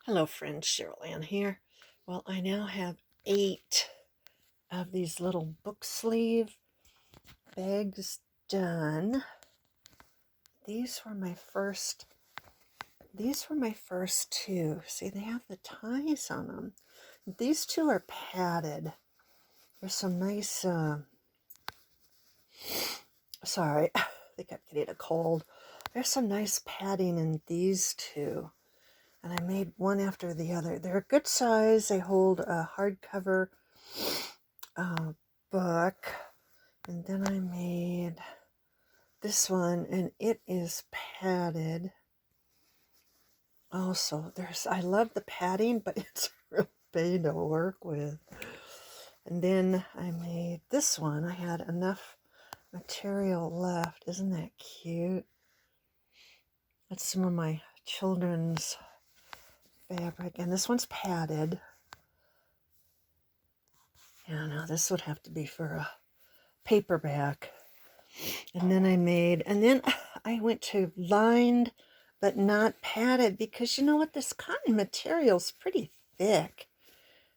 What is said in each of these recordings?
Hello friends, Cheryl Ann here. Well, I now have 8 of these little book sleeve bags done. These were my first two. See, they have the ties on them. These two are padded. There's some nice, sorry, I think I'm getting a cold. There's some nice padding in these two. And I made one after the other. They're a good size. They hold a hardcover book. And then I made this one, and it is padded. Also, I love the padding, but it's a real pain to work with. And then I made this one. I had enough material left. Isn't that cute? That's some of my children's fabric. And this one's padded. Yeah, now this would have to be for a paperback. And then I went to lined but not padded, because you know what, this cotton material is pretty thick.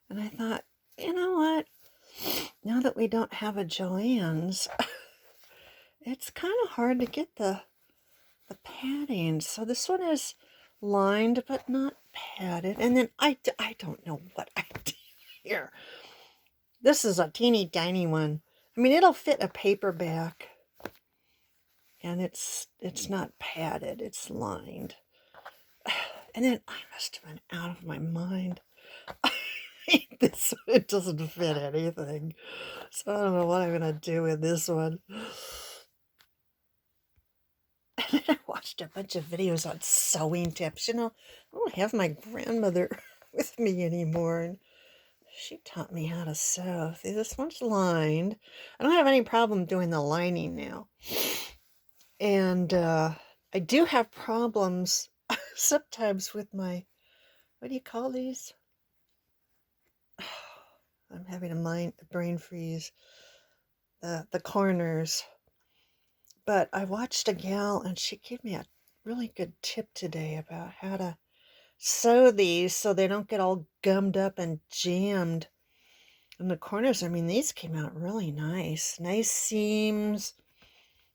And I thought, you know what, now that we don't have a Joann's, it's kind of hard to get the padding. So this one is lined but not padded. And then I don't know what I did here. This is a teeny tiny one. I mean, it'll fit a paperback. And it's not padded, it's lined. And then I must have been out of my mind. This one, it doesn't fit anything. So I don't know what I'm going to do with this one. And then I watched a bunch of videos on sewing tips. You know, I don't have my grandmother with me anymore. And she taught me how to sew. See, this one's lined. I don't have any problem doing the lining now. And I do have problems sometimes with my, what do you call these? I'm having a brain freeze. The corners. But I watched a gal, and she gave me a really good tip today about how to sew these so they don't get all gummed up and jammed in the corners. I mean, these came out really nice. Nice seams.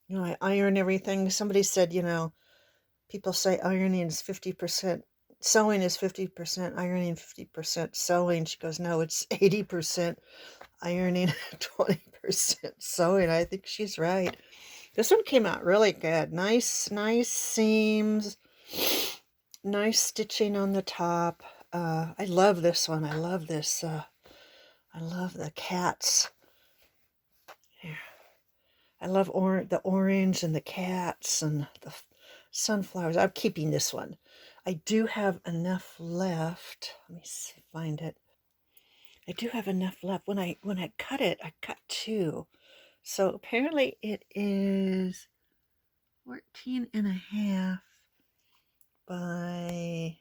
You know, I iron everything. Somebody said, you know, people say ironing is 50%. Sewing is 50%, ironing 50% sewing. She goes, no, it's 80% ironing, 20% sewing. I think she's right. This one came out really good. Nice seams, nice stitching on the top. I love this one. I love this. I love the cats. Here. I love the orange and the cats and the sunflowers. I'm keeping this one. I do have enough left. Let me find it. I do have enough left. When I cut it, I cut 2. So apparently it is 14 and a half by,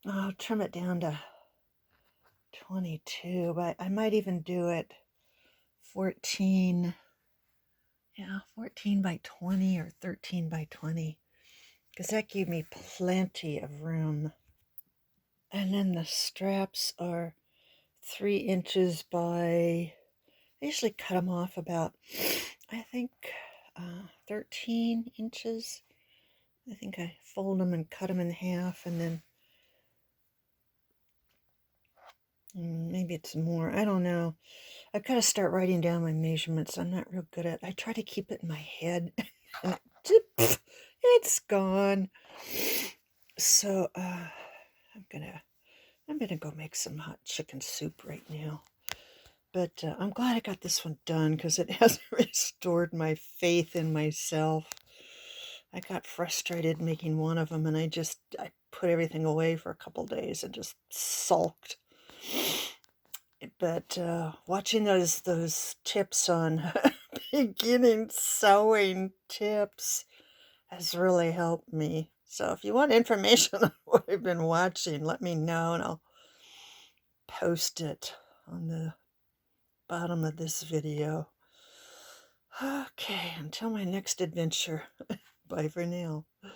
I'll trim it down to 22, but I might even do it 14, yeah, 14 by 20 or 13 by 20, because that gave me plenty of room. And then the straps are 3 inches by, I usually cut them off about, I think, 13 inches. I think I fold them and cut them in half, and then maybe it's more. I don't know. I've got to start writing down my measurements. I'm not real good at it. I try to keep it in my head, and it's gone. So I'm gonna go make some hot chicken soup right now. But I'm glad I got this one done, because it has restored my faith in myself. I got frustrated making one of them, and I put everything away for a couple days and just sulked. But watching those tips on beginning sewing tips has really helped me. So if you want information on what I've been watching, let me know, and I'll post it on the bottom of this video. Okay, until my next adventure. Bye for now.